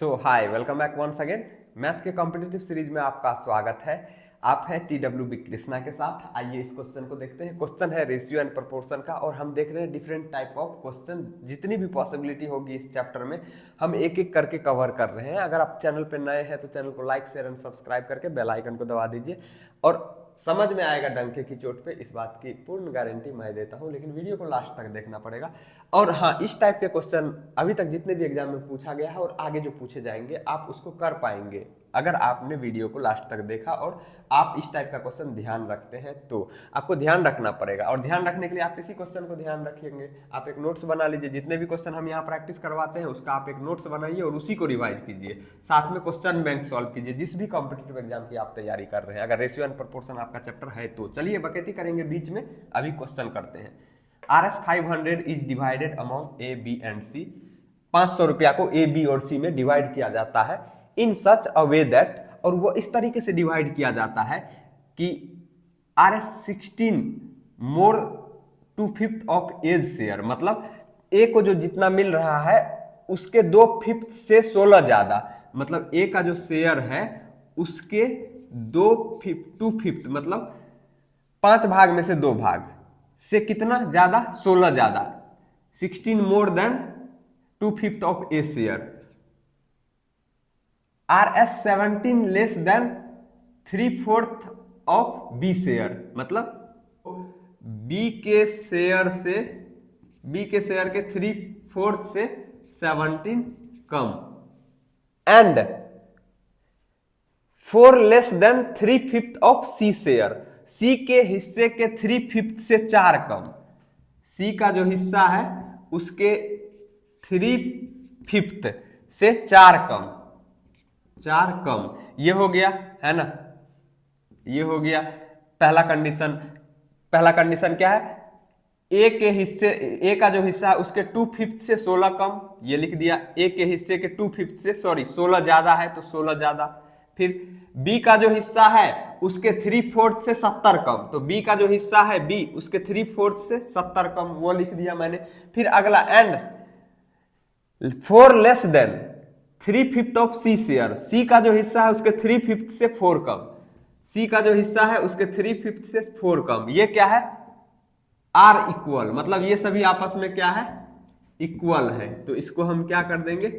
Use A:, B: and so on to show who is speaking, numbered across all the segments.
A: सो hi, welcome back once again. Math के competitive series में आपका स्वागत है। आप हैं TW कृष्णा के साथ। आइए इस क्वेश्चन को देखते हैं। क्वेश्चन है रेशियो एंड प्रोपोर्शन का और हम देख रहे हैं डिफरेंट टाइप ऑफ क्वेश्चन। जितनी भी पॉसिबिलिटी होगी इस चैप्टर में हम एक एक करके कवर कर रहे हैं। अगर आप चैनल पर नए हैं तो चैनल को लाइक शेयर एंड सब्सक्राइब करके बेल आइकन को दबा दीजिए और समझ में आएगा डंके की चोट पे, इस बात की पूर्ण गारंटी मैं देता हूं। लेकिन वीडियो को लास्ट तक देखना पड़ेगा। और हाँ, इस टाइप के क्वेश्चन अभी तक जितने भी एग्जाम में पूछा गया है और आगे जो पूछे जाएंगे आप उसको कर पाएंगे अगर आपने वीडियो को लास्ट तक देखा और आप इस टाइप का क्वेश्चन ध्यान रखते हैं तो आपको ध्यान रखना पड़ेगा। और ध्यान रखने के लिए आप इसी क्वेश्चन को ध्यान रखेंगे। आप एक नोट्स बना लीजिए। जितने भी क्वेश्चन हम यहाँ प्रैक्टिस करवाते हैं उसका आप एक नोट्स बनाइए और उसी को रिवाइज कीजिए। साथ में क्वेश्चन बैंक सॉल्व कीजिए जिस भी कॉम्पिटिटिव एग्जाम की आप तैयारी कर रहे हैं। अगर रेशियो एंड प्रोपोर्शन आपका चैप्टर है तो चलिए बकैती करेंगे बीच में। अभी क्वेश्चन करते हैं। RS 500 is divided among A, B and C। 500 रुपया को A, B और C में डिवाइड किया जाता है इन सच अ वे दैट, और वो इस तरीके से डिवाइड किया जाता है कि RS 16 more 2/5 of A's share, मतलब A को जो जितना मिल रहा है उसके 2/5 से 16 ज्यादा, मतलब A का जो शेयर है उसके 2/5 मतलब 5 भाग में से 2 भाग से कितना ज्यादा, 16 ज्यादा। 16 more than 2/5 of A share. RS 17 less than 3/4 of B share, मतलब बी के शेयर के 3/4 से 17 कम। And 4 less than 3/5 of C share. C के हिस्से के 3/5 से 4 कम। सी का जो हिस्सा है उसके 3/5 से 4 कम, 4 कम। ये हो गया है ना, ये हो गया पहला कंडीशन। पहला कंडीशन क्या है? ए के हिस्से, ए का जो हिस्सा है उसके 2/5 से 16 कम, ये लिख दिया। ए के हिस्से के 2/5 से 16 ज्यादा है तो 16 ज्यादा। फिर बी का जो हिस्सा है उसके 3/4 से 70 कम, तो बी का जो हिस्सा है बी उसके 3/4 से 70 कम, वो लिख दिया मैंने। फिर अगला and 4 less than 3/5 of C share. C का जो हिस्सा है उसके 3/5 से 4 कम। सी का जो हिस्सा है उसके 3/5 से 4 कम। ये क्या है? आर इक्वल, मतलब ये सभी आपस में क्या है? इक्वल है। तो इसको हम क्या कर देंगे?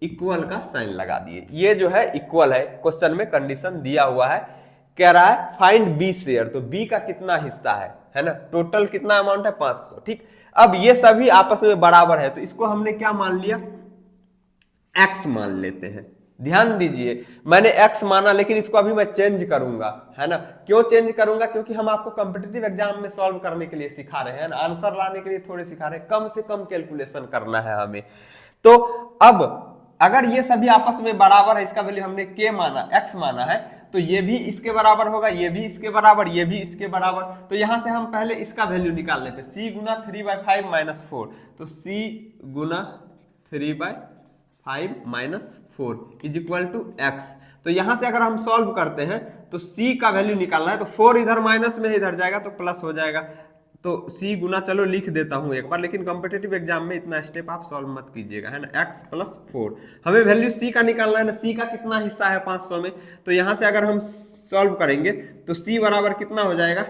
A: इक्वल का साइन लगा दिए। ये जो है इक्वल है। क्वेश्चन में कंडीशन दिया हुआ है, कह रहा है फाइंड बी शेयर, तो बी का कितना हिस्सा है ना? टोटल कितना अमाउंट है? 500। ठीक, अब ये सभी आपस में बराबर है तो इसको हमने क्या मान लिया? एक्स मान लेते हैं। ध्यान दीजिए, मैंने एक्स माना लेकिन इसको अभी मैं चेंज करूंगा, है ना? क्यों चेंज करूंगा? क्योंकि हम आपको कॉम्पिटिटिव एग्जाम में सॉल्व करने के लिए सिखा रहे हैं, आंसर लाने के लिए थोड़े सिखा रहे हैं। कम से कम कैलकुलेशन करना है हमें। तो अब अगर ये सभी आपस में बराबर है, इसका वैल्यू हमने के माना, एक्स माना है, तो ये भी इसके बराबर होगा, ये भी इसके बराबर, ये भी इसके बराबर। तो यहां से हम पहले इसका वैल्यू निकाल लेते हैं। सी गुना 3/5 माइनस 4, तो सी गुना 3/5 minus 4 is equal to x. तो यहां से अगर हम सॉल्व करते हैं तो c का वैल्यू निकालना है, तो 4 इधर माइनस में इधर जाएगा तो प्लस हो जाएगा। तो c गुना, चलो लिख देता हूं एक बार, लेकिन कॉम्पिटिटिव एग्जाम में इतना स्टेप आप सॉल्व मत कीजिएगा, है ना? x प्लस 4 हमें वैल्यू c का निकालना है ना। c का कितना हिस्सा है 500 में, तो यहां से अगर हम सॉल्व करेंगे तो c बराबर कितना हो जाएगा?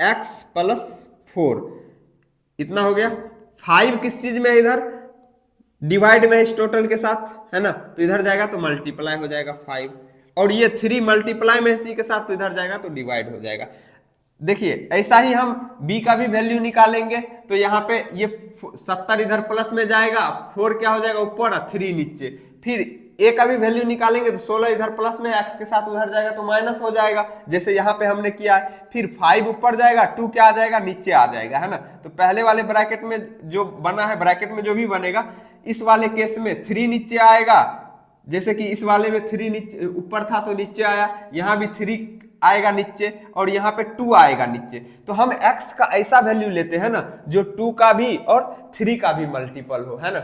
A: x प्लस 4, इतना हो गया। 5 किस चीज में है? इधर डिवाइड में इस टोटल के साथ, है ना? तो इधर जाएगा तो मल्टीप्लाई हो जाएगा 5, और ये 3 मल्टीप्लाई में सी के साथ, तो इधर जाएगा तो डिवाइड हो जाएगा। देखिए ऐसा ही हम b का भी वैल्यू निकालेंगे, तो यहाँ पे ये 70 इधर प्लस में जाएगा, 4 क्या हो जाएगा ऊपर, 3 नीचे। फिर a का भी वैल्यू निकालेंगे तो 16 इधर प्लस में, x के साथ उधर जाएगा तो माइनस हो जाएगा, जैसे यहाँ पे हमने किया है। फिर 5 ऊपर जाएगा, 2 क्या आ जाएगा? नीचे आ जाएगा, है ना? तो पहले वाले ब्रैकेट में जो बना है, ब्रैकेट में जो भी बनेगा, इस वाले केस में 3 नीचे आएगा, जैसे कि इस वाले में 3 नीचे ऊपर था तो नीचे आया, यहां भी 3 आएगा नीचे, और यहाँ पे 2 आएगा नीचे। तो हम x का ऐसा वैल्यू लेते हैं ना जो 2 का भी और 3 का भी मल्टीपल हो, है ना?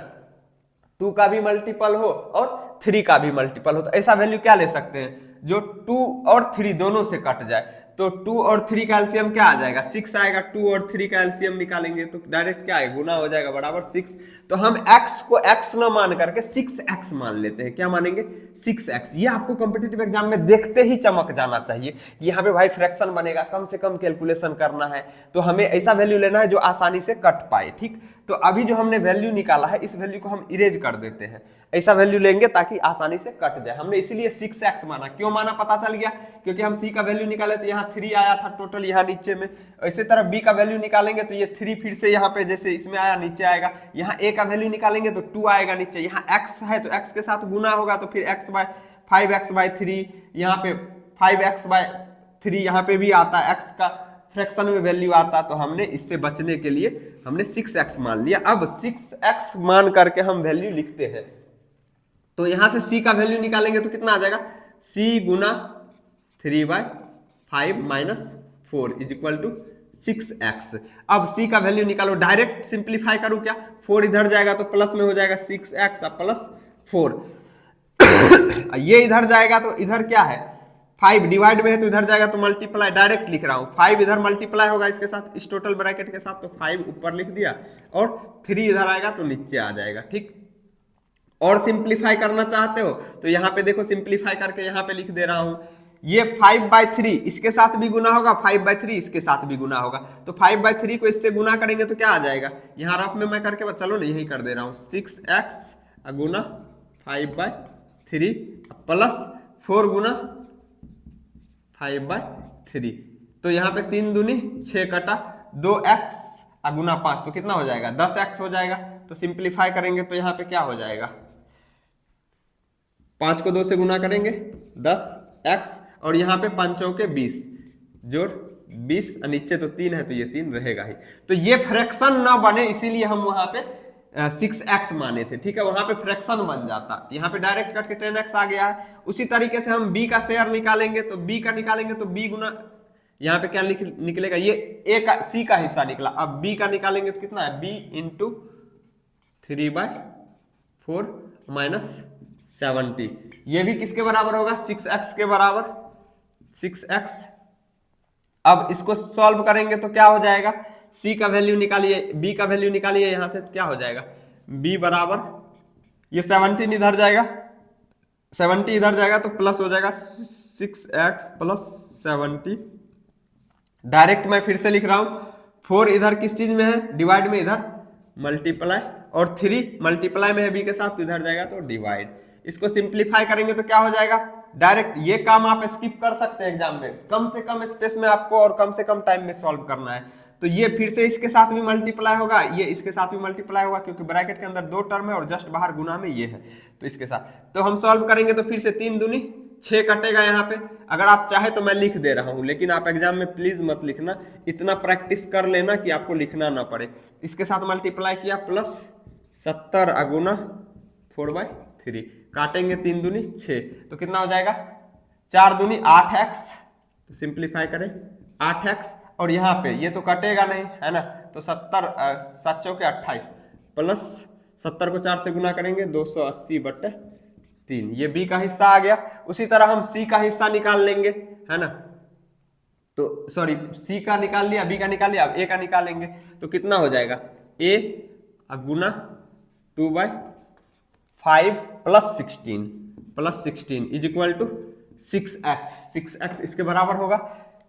A: 2 का भी मल्टीपल हो और 3 का भी मल्टीपल हो। तो ऐसा वैल्यू क्या ले सकते हैं जो 2 और 3 दोनों से कट जाए। तो 2 और 3 का एलसीएम क्या आ जाएगा, 6 आएगा। 2 और 3 का एलसीएम निकालेंगे तो डायरेक्ट क्या है, गुना हो जाएगा, बराबर 6। तो हम x को x न मान करके 6x मान लेते हैं। क्या मानेंगे, 6x। ये आपको कॉम्पिटिटिव एग्जाम में देखते ही चमक जाना चाहिए। यहाँ पे भाई फ्रैक्शन बनेगा, कम से कम कैलकुलेशन करना है, तो हमें ऐसा वैल्यू लेना है जो आसानी से कट पाए। ठीक, तो अभी जो हमने वैल्यू निकाला है इस वैल्यू को हम इरेज कर देते हैं। ऐसा वैल्यू लेंगे ताकि आसानी से कट जाए। हमने इसीलिए 6x माना। क्यों माना पता चल गया, क्योंकि हम c का वैल्यू निकाले तो यहाँ 3 आया था टोटल यहाँ नीचे में। इसी तरह b का वैल्यू निकालेंगे तो ये 3 फिर से यहाँ पे जैसे इसमें आया नीचे आएगा। यहाँ a का वैल्यू निकालेंगे तो 2 आएगा नीचे। यहाँ x है तो x के साथ गुना होगा तो फिर x/5 5x/3, यहाँ पे 5x/3 यहाँ पे भी आता है, x का फ्रैक्शन में वैल्यू आता। तो हमने इससे बचने के लिए हमने 6x मान लिया। अब 6x मान करके हम वैल्यू लिखते हैं। तो यहां से c का वैल्यू निकालेंगे तो कितना आ जाएगा, c गुना 3/5 minus 4 is equal to 6x। अब c का वैल्यू निकालो, डायरेक्ट सिंप्लीफाई करूं क्या, 4 इधर जाएगा तो प्लस में हो जाएगा 6x प्लस 4। ये इधर जाएगा तो इधर क्या है, 5 डिवाइड में है तो इधर जाएगा तो मल्टीप्लाई, डायरेक्ट लिख रहा हूं। 5 इधर मल्टीप्लाई होगा इसके साथ, इस टोटल ब्रैकेट के साथ, तो 5 ऊपर लिख दिया और 3 इधर आएगा तो नीचे आ जाएगा। ठीक, और सिंप्लीफाई करना चाहते हो तो यहाँ पे देखो सिंप्लीफाई करके यहाँ पे लिख दे रहा हूं। ये 5/3 इसके साथ भी गुना होगा, 5/3 इसके साथ भी गुना होगा। तो 5/3 को इससे गुना करेंगे तो क्या आ जाएगा, यहाँ रफ में मैं करके चलो ना यही कर दे रहा हूँ, 6x गुना 5/3 प्लस 4 गुना 5/3। तो यहाँ पे 3 दूनी 6 कटा, 2x गुना 5 तो कितना हो जाएगा, 10x हो जाएगा। तो सिंप्लीफाई करेंगे तो यहाँ पे क्या हो जाएगा, 5 को 2 से गुना करेंगे 10x, और यहाँ पे 5 चौके 20 जोड़ 20, नीचे तो 3 है तो ये 3 रहेगा ही। तो ये फ्रैक्शन ना बने इसीलिए हम वहां पे 6x माने थे। ठीक है, वहां पे फ्रैक्शन बन जाता, यहाँ पे डायरेक्ट करके 10x आ गया है। उसी तरीके से हम b का शेयर निकालेंगे तो b का निकालेंगे तो b गुना, यहाँ पे क्या निकलेगा, ये a का c का हिस्सा निकला। अब b का निकालेंगे तो कितना है, b इंटू 3/4 माइनस 70। ये भी किसके बराबर होगा, 6x के बराबर, 6x। अब इसको सॉल्व करेंगे तो क्या हो जाएगा, c का वैल्यू निकालिए, b का वैल्यू निकालिए यहां से, तो क्या हो जाएगा, b बराबर, ये 17 इधर जाएगा, 70 इधर जाएगा तो प्लस हो जाएगा 6x प्लस 70। डायरेक्ट मैं फिर से लिख रहा हूं, 4 इधर किस चीज में है, डिवाइड में, इधर मल्टीप्लाई, और 3 मल्टीप्लाई में है b के साथ तो इधर जाएगा तो डिवाइड। इसको सिंप्लीफाई करेंगे तो क्या हो जाएगा, डायरेक्ट ये काम आप स्किप कर सकते हैं एग्जाम में, कम से कम स्पेस में आपको और कम से कम टाइम में सॉल्व करना है। तो ये फिर से इसके साथ भी मल्टीप्लाई होगा, ये इसके साथ भी मल्टीप्लाई होगा, क्योंकि ब्रैकेट के अंदर 2 टर्म है और जस्ट बाहर गुना में ये है, तो इसके साथ। तो हम सॉल्व करेंगे तो फिर से 3 दूनी 6 कटेगा यहाँ पे। अगर आप चाहे तो मैं लिख दे रहा हूं, लेकिन आप एग्जाम में प्लीज मत लिखना, इतना प्रैक्टिस कर लेना कि आपको लिखना ना पड़े। इसके साथ मल्टीप्लाई किया, प्लस 70 गुना 4/3, काटेंगे 3 दूनी 6 तो कितना हो जाएगा, 4 दूनी 8x, तो सिंप्लीफाई करें 8x, और यहाँ पे ये तो कटेगा नहीं है ना, तो 70 7 चौके 28 प्लस 70 को 4 से गुना करेंगे 280/3, ये b का हिस्सा आ गया। उसी तरह हम c का हिस्सा निकाल लेंगे, है ना, तो सॉरी c का निकाल लिया, b का निकाल लिया, अब a का निकालेंगे तो कितना हो जाएगा, a गुना 2/5 plus 16 is equal to 6x इसके बराबर होगा,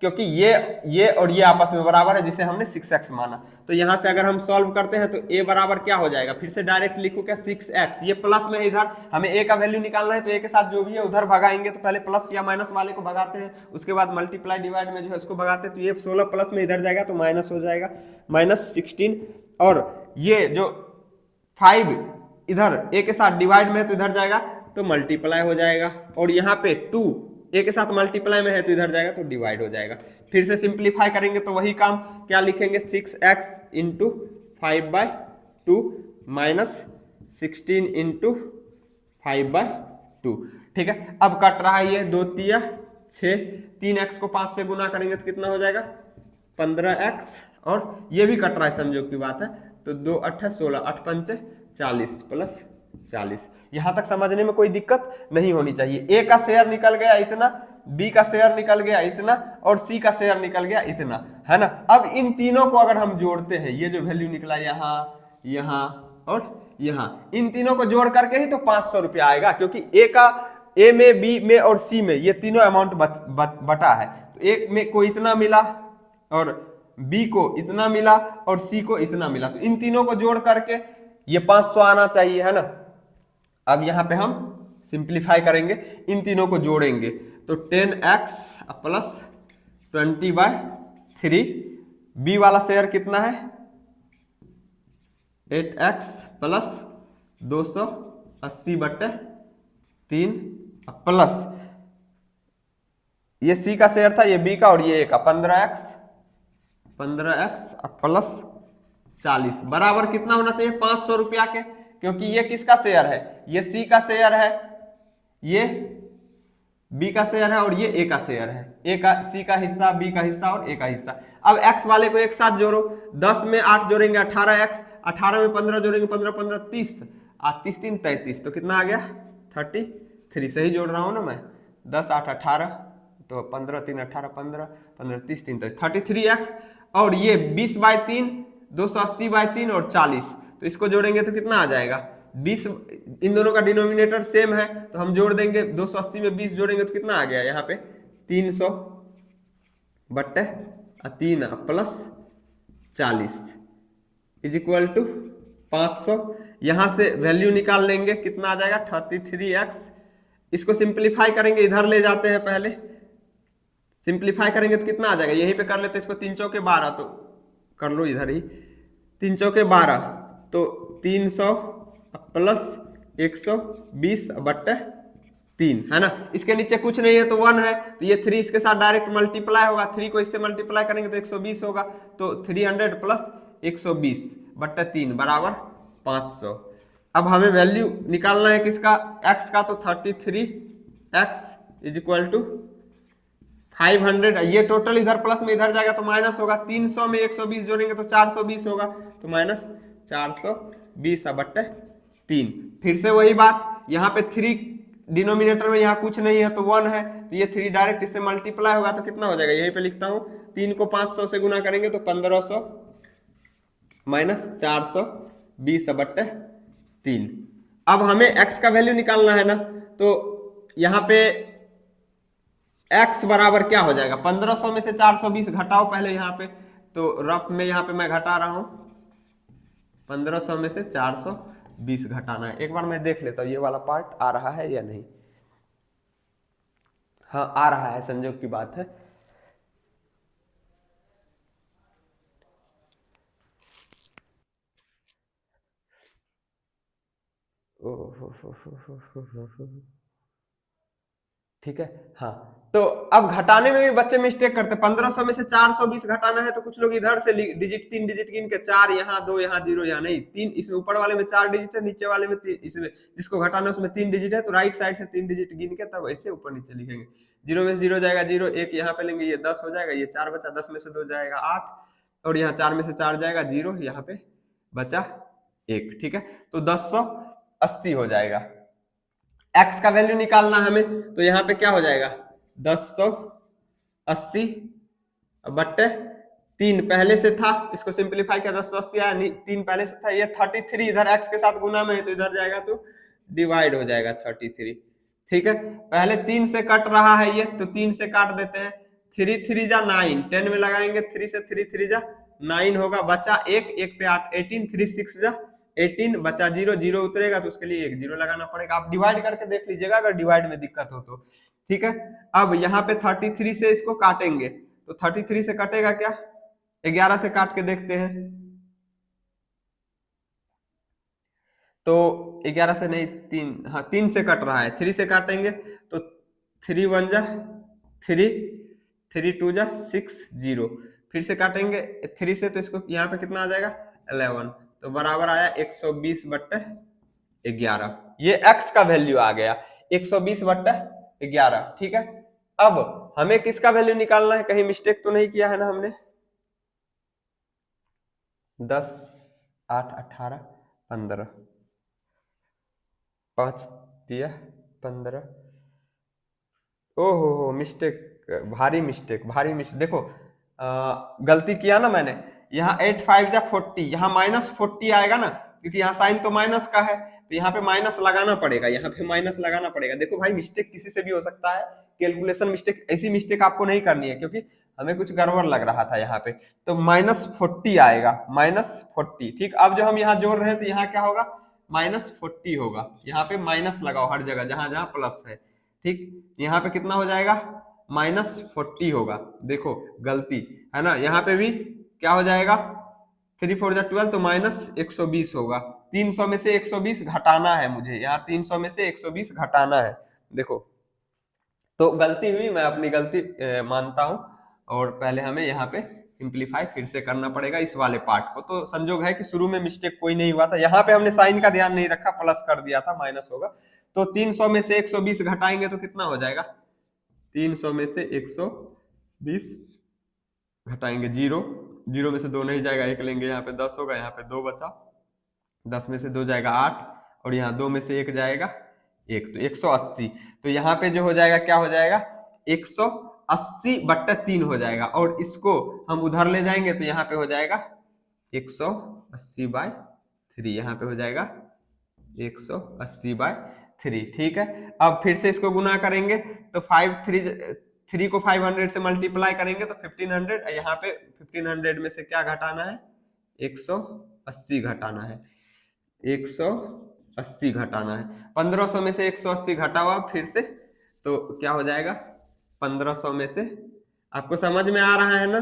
A: क्योंकि ये और ये आपस में बराबर है जिसे हमने 6x माना। तो यहां से अगर हम सॉल्व करते हैं तो a बराबर क्या हो जाएगा, फिर से डायरेक्ट लिखो क्या, 6x, ये प्लस में इधर हमें a का वैल्यू निकालना है तो a के साथ जो भी है उधर भगाएंगे, तो पहले प्लस या माइनस वाले को भगाते हैं, उसके बाद मल्टीप्लाई डिवाइड में जो है उसको भगाते हैं, तो ये 16 प्लस में इधर जाएगा तो माइनस हो जाएगा, -16, और ये जो 5 इधर a के साथ डिवाइड में है तो इधर जाएगा तो मल्टीप्लाई हो जाएगा, और यहाँ पे 2 a के साथ मल्टीप्लाई में है तो इधर जाएगा तो डिवाइड हो जाएगा। फिर से सिंप्लीफाई करेंगे तो वही काम, क्या लिखेंगे, 6x इंटू 5/2 माइनस 16 इंटू 5/2। ठीक है, अब कट रहा है ये 2 तिया 6, 3x को 5 से गुना करेंगे तो कितना हो जाएगा, 15x, और ये भी कट रहा है, संयोग की बात है, तो 2 8 16, 8 5 40 प्लस 40। यहां तक समझने में कोई दिक्कत नहीं होनी चाहिए। ए का शेयर निकल गया इतना, बी का शेयर निकल गया इतना, और सी का शेयर निकल गया इतना, है ना। अब इन तीनों को अगर हम जोड़ते हैं, ये जो वैल्यू निकला यहाँ, यहाँ और यहाँ, इन तीनों को जोड़ करके ही तो 500 रुपया आएगा, क्योंकि ए में, बी में और सी में ये तीनों अमाउंट बटा है। तो ए में को इतना मिला और बी को इतना मिला और सी को इतना मिला, तो इन तीनों को जोड़ करके ये 500 आना चाहिए, है ना। अब यहां पे हम सिंप्लीफाई करेंगे, इन तीनों को जोड़ेंगे, तो 10x प्लस 20/3, बी वाला शेयर कितना है 8x प्लस 280/3 प्लस ये सी का शेयर था, ये बी का, और ये ए का 15x प्लस 40 बराबर कितना होना चाहिए 500 रुपया के, क्योंकि ये किसका शेयर है, ये सी का शेयर है, ये बी का शेयर है और ये ए का शेयर है। ए का, सी का हिस्सा, बी का हिस्सा और ए का हिस्सा। अब एक्स वाले को एक साथ जोड़ो, 10 में 8 जोड़ेंगे 18x, 18 में 15 जोड़ेंगे 15 15 30, 30 3 33, तो कितना आ गया 33। सही जोड़ रहा हूं ना मैं, 10 8 18, तो 15 3 18 15 15 30 3 33x, और ये 20/3 280/3 और 40, तो इसको जोड़ेंगे तो कितना आ जाएगा 20। इन दोनों का डिनोमिनेटर सेम है तो हम जोड़ देंगे, 280 में 20 जोड़ेंगे तो कितना आ गया यहाँ पे 300/3 प्लस 40 इज इक्वल टू 500। यहां से वैल्यू निकाल लेंगे, कितना आ जाएगा 33x। इसको सिंप्लीफाई करेंगे, इधर ले जाते हैं, पहले सिंप्लीफाई करेंगे तो कितना आ जाएगा, यहीं पे कर लेते हैं इसको, 3 चौके 12, तो कर लो इधर ही, 3 चौके 12, तो 300 प्लस 120/3, है ना। इसके नीचे कुछ नहीं है तो 1 है, तो ये 3 इसके साथ डायरेक्ट मल्टीप्लाई होगा, 3 को इससे मल्टीप्लाई करेंगे तो 120 होगा, तो 300 प्लस 120/3 बराबर 500। अब हमें वैल्यू निकालना है किसका, x का, तो 33x इज इक्वल टू 500। ये टोटल इधर प्लस में इधर जाएगा तो माइनस होगा, 300 में 120 जोड़ेंगे तो 420 होगा, तो माइनस 420/3। फिर से वही बात, यहाँ पे 3 डिनोमिनेटर में, यहाँ कुछ नहीं है तो 1 है, तो ये 3 डायरेक्ट इससे मल्टीप्लाई होगा तो कितना हो जाएगा, यहीं पे लिखता हूं, 3 को 500 से गुना करेंगे तो 1500 माइनस 420/3। अब हमें x का वैल्यू निकालना है ना, तो यहाँ पे x बराबर क्या हो जाएगा, 1500 में से 420 घटाओ पहले यहाँ पे, तो रफ में यहाँ पे मैं घटा रहा हूं, 1500 में से 420 घटाना है। एक बार मैं देख लेता हूं ये वाला पार्ट आ रहा है या नहीं। हाँ आ रहा है, संजोग की बात है। ठीक है, हाँ। तो अब घटाने में भी बच्चे मिस्टेक करते हैं, 1500 में से 420 घटाना है तो कुछ लोग इधर से डिजिट 3 डिजिट गिन के, 4 यहाँ 2 यहाँ 0 यहाँ, नहीं 3, इसमें ऊपर वाले में 4 डिजिट है, नीचे वाले में 3, इसमें जिसको घटाना है उसमें 3 डिजिट है, तो राइट साइड से 3 डिजिट गिन के तब ऐसे ऊपर नीचे लिखेंगे। 0 में से 0 जाएगा 0, 1 यहाँ पे लेंगे, ये 10 हो जाएगा, ये 4 बचा, 10 में से 2 जाएगा 8, और यहाँ 4 में से 4 जाएगा 0, यहाँ पे बचा 1। ठीक है, तो 1080 हो जाएगा। x का वैल्यू निकालना है हमें, तो यहाँ पे क्या हो जाएगा 1080/3 पहले से था, इसको सिंप्लीफाई किया 1080 आया, 3 पहले से था, ये 33 इधर x के साथ गुना में है तो इधर जाएगा तो डिवाइड हो जाएगा 33। ठीक है, पहले 3 से कट रहा है ये, तो 3 से काट देते हैं, 3 3 जा 9, 10 में लगाएंगे, 3 से 3 3 जा 9 होगा, बचा 1, 1 पे 8, 18, 3 6 जा 18, बचा 0, 0 उतरेगा तो उसके लिए 1 0 लगाना पड़ेगा। आप डिवाइड करके देख लीजिएगा अगर डिवाइड में दिक्कत हो तो। ठीक है, अब यहाँ पे 33 से इसको काटेंगे, तो 33 से कटेगा क्या, 11 से काट के देखते हैं, तो 11 से नहीं, 3, हाँ 3 से कट रहा है, 3 से काटेंगे तो 3 1 जा 3, 3 2 जा 6 0, फिर से काटेंगे 3 से, तो इसको यहाँ पे कितना आ जाएगा 11, तो बराबर आया 120/11। ये x का वैल्यू आ गया 120/11। ठीक है, अब हमें किसका वैल्यू निकालना है, कहीं मिस्टेक तो नहीं किया है ना हमने, 10 8 18 15, 5 दिया 15। ओहो मिस्टेक, भारी मिस्टेक, भारी मिस्टेक। देखो गलती किया ना मैंने, यहाँ 8 5 जा 40, यहाँ -40 आएगा ना, क्योंकि यहाँ साइन तो माइनस का है, तो यहाँ पे माइनस लगाना पड़ेगा, यहाँ पे माइनस लगाना पड़ेगा। देखो भाई मिस्टेक किसी से भी हो सकता है, कैलकुलेशन मिस्टेक, ऐसी मिस्टेक आपको नहीं करनी है, क्योंकि हमें कुछ गड़बड़ लग रहा था यहाँ पे। तो -40 आएगा, -40। ठीक, अब जो हम यहाँ जोड़ रहे हैं तो यहाँ क्या होगा, -40 होगा। यहाँ पे माइनस लगाओ हर जगह जहां जहां प्लस है। ठीक, यहाँ पे कितना हो जाएगा, -40 होगा। देखो गलती है ना, यहाँ पे भी क्या हो जाएगा, 3 4 जा 12, तो -120 होगा। 300 में से 120 घटाना है मुझे, यहाँ 300 में से 120 घटाना है। देखो तो गलती हुई, मैं अपनी गलती मानता हूं, और पहले हमें यहाँ पे सिंप्लीफाई फिर से करना पड़ेगा इस वाले पार्ट को। तो संजोग है कि शुरू में मिस्टेक कोई नहीं हुआ था, यहाँ पे हमने साइन का ध्यान नहीं रखा, प्लस कर दिया था, माइनस होगा। तो 300 में से 120 घटाएंगे तो कितना हो जाएगा, 300 में से 120 घटाएंगे, 0, 0 में से 2 नहीं जाएगा, 1 लेंगे, यहाँ पे 10 होगा, यहाँ पे 2 बचा, 10 में से 2 जाएगा 8, और यहाँ 2 में से 1 जाएगा 1, तो 180। तो यहाँ पे जो हो जाएगा, क्या हो जाएगा, 180/3 हो जाएगा, और इसको हम उधर ले जाएंगे तो यहाँ पे हो जाएगा 180/3, यहाँ पे हो जाएगा 180/3। ठीक है, अब फिर से इसको गुना करेंगे तो 3 को 500 से मल्टीप्लाई करेंगे तो 1500, यहाँ पे 1500 में से क्या घटाना है, 180 घटाना है, 180 घटाना है। 1500 में से 180 घटाओ आप फिर से, तो क्या हो जाएगा, 1500 में से, आपको समझ में आ रहा है ना,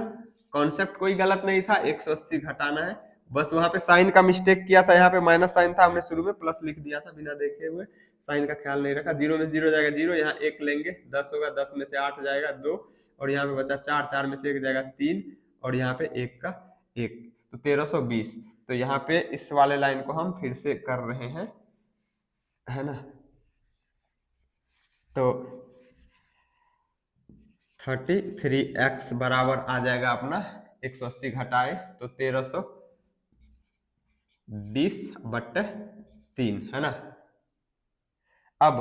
A: कॉन्सेप्ट कोई गलत नहीं था, 180 घटाना है, बस वहां पे साइन का मिस्टेक किया था, यहाँ पे माइनस साइन था, हमने शुरू में प्लस लिख दिया था बिना देखे हुए, साइन का ख्याल नहीं रखा। 0 में 0 जाएगा 0, यहाँ 1 लेंगे, 10 होगा, 10 में से 8 जाएगा 2, और यहाँ पे बचा 4, 4 में से 1 जाएगा 3, और यहाँ पे 1 का 1, तो 1320। तो यहाँ पे इस वाले लाइन को हम फिर से कर रहे हैं, है ना, तो 33x बराबर आ जाएगा अपना 180 घटाए तो 1320/3, है ना। अब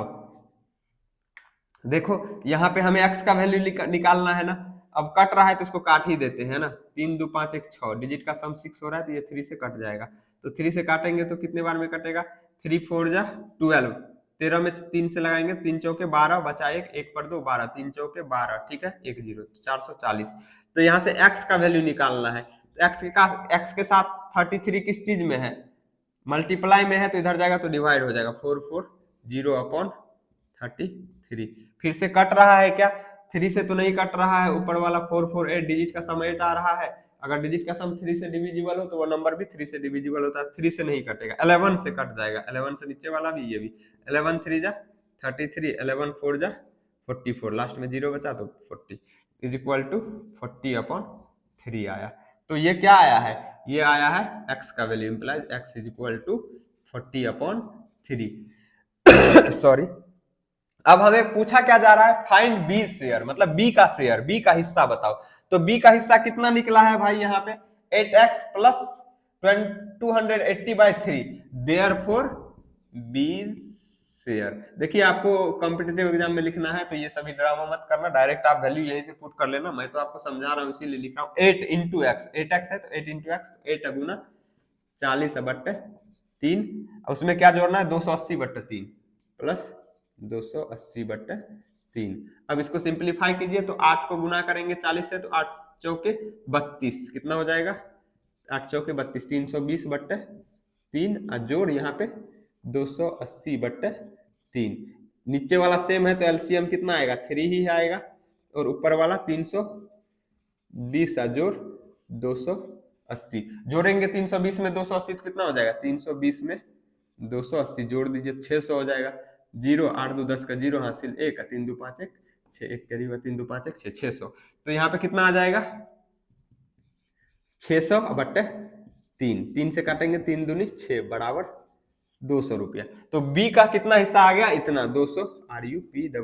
A: देखो यहाँ पे हमें x का वैल्यू निकालना है ना, अब कट रहा है तो इसको काट ही देते हैं ना, 3 2 5 1 6, डिजिट का सम 6 हो रहा है, तो ये 3 से कट जाएगा, तो 3 से काटेंगे तो कितने बार में कटेगा, 3 4 जा 12, 13 में 3 से लगाएंगे, 3 चौके 12, बचा 1, 1 पर 2 12, 3 चौके 12, ठीक है, 1 0, 440। तो यहाँ से x का वैल्यू निकालना है, तो x के साथ 33 किस चीज में है, मल्टीप्लाई में है, तो इधर जाएगा तो डिवाइड हो जाएगा, 440/33। फिर से कट रहा है क्या, 3 से तो नहीं कट रहा है, ऊपर वाला 448 डिजिट का सम 8 आ रहा है, अगर डिजिट का सम 3 से डिविजिबल हो तो वो नंबर भी 3 से डिविजिबल होता है, 3 से नहीं कटेगा, 11 से कट जाएगा, 11 से नीचे वाला भी, ये भी 11 3 जा 33, 11 4 जा 44, लास्ट में 0 बचा तो 40 इज इक्वल टू 40/3 आया। तो ये क्या आया है, ये आया है x का value, implies x is equal to 40/3। Sorry, अब हमें पूछा क्या जा रहा है, फाइंड बी शेयर, मतलब बी का शेयर, बी का हिस्सा बताओ। तो बी का हिस्सा कितना निकला है भाई, यहाँ पे 8x plus 280/3, therefore B share. देखिए आपको कॉम्पिटिटिव एग्जाम में लिखना है तो ये सभी ड्रामा मत करना, डायरेक्ट आप वैल्यू यहीं से पुट कर लेना, मैं तो आपको समझा रहा हूँ इसीलिए लिख रहा हूँ। 8 इंटू एक्स, 8x है तो 8 इंटू एक्स, 8 गुना 40/3, उसमें क्या जोड़ना है, 280/3 प्लस 280/3। अब इसको सिंप्लीफाई कीजिए तो 8 को गुना करेंगे 40 से, तो 8 चौके 32, कितना हो जाएगा, 8 चौके 32, 320/3, जोड़ यहाँ पे 280/3, नीचे वाला सेम है तो एलसीएम कितना आएगा, 3 ही आएगा, और ऊपर वाला 320 जोड़ 280, जोड़ेंगे 320 में 280 तो कितना हो जाएगा, 320 में 280 जोड़ दीजिए 600 हो जाएगा, 0 8 2 10 का 0 हासिल, 1 3 2 5 1 6, 1 करीब 3 2 5 1 6, 600। तो यहाँ पे कितना आ जाएगा, 600/3, 3 से काटेंगे 3 दूनी 6 बराबर 200 रुपया। तो बी का कितना हिस्सा आ गया, इतना 200 RUPEES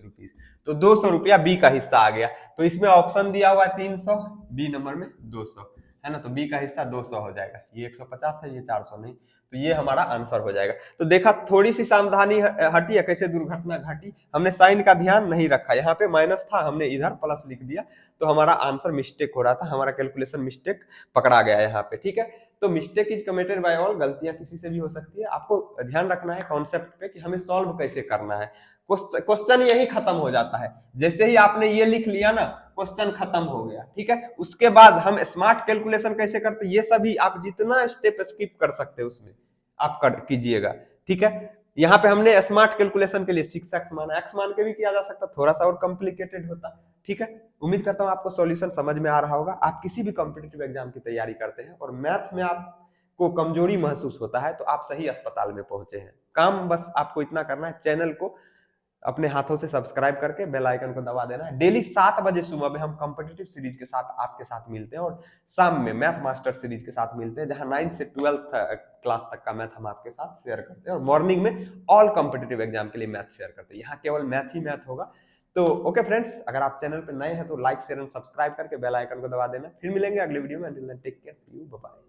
A: रुपीज, तो 200 रुपया बी का हिस्सा आ गया। तो इसमें ऑप्शन दिया हुआ है 300, बी नंबर में 200, है ना, तो बी का हिस्सा 200 हो जाएगा, ये 150 है, ये 400 नहीं, तो ये हमारा आंसर हो जाएगा। तो देखा, थोड़ी सी सावधानी हटी या कैसे दुर्घटना घटी, हमने साइन का ध्यान नहीं रखा, यहाँ पे माइनस था हमने इधर प्लस लिख दिया, तो हमारा आंसर मिस्टेक हो रहा था, हमारा कैलकुलेशन मिस्टेक पकड़ा गया यहाँ पे। ठीक है, तो mistake is committed by all, गलतियां किसी से भी हो सकती है। आपको ध्यान रखना है कॉन्सेप्ट पे कि हमें सॉल्व कैसे करना है। क्वेश्चन यही खत्म हो जाता है, जैसे ही आपने ये लिख लिया ना, क्वेश्चन खत्म हो गया। ठीक है, उसके बाद हम स्मार्ट कैलकुलेशन कैसे करते हैं, ये सभी आप जितना स्टेप स्किप कर सकते हैं उसमें आप कर कीजिएगा। ठीक है, यहाँ पे हमने स्मार्ट कैलकुलेशन के लिए 6x माना, x मान के भी किया जा सकता, थोड़ा सा और कॉम्प्लिकेटेड होता। ठीक है, उम्मीद करता हूँ आपको सॉल्यूशन समझ में आ रहा होगा। आप किसी भी कॉम्पिटिटिव एग्जाम की तैयारी करते हैं और मैथ में आपको कमजोरी महसूस होता है, तो आप सही अस्पताल में पहुंचे हैं। काम बस आपको इतना करना है, चैनल को अपने हाथों से सब्सक्राइब करके बेल आइकन को दबा देना है। डेली 7 बजे सुबह में हम कॉम्पिटिटिव सीरीज के साथ आपके साथ मिलते हैं, और शाम में मैथ मास्टर सीरीज के साथ मिलते हैं, जहां 9 से 12th क्लास तक का मैथ हम आपके साथ शेयर करते हैं, और मॉर्निंग में ऑल कॉम्पिटिटिव एग्जाम के लिए मैथ शेयर करते हैं। यहाँ केवल मैथ ही मैथ होगा। तो ओके फ्रेंड्स, अगर आप चैनल पर नए हैं तो लाइक शेयर एंड सब्सक्राइब करके बेल आइकन को दबा देना। फिर मिलेंगे अगले वीडियो में, take care, see you, bye bye.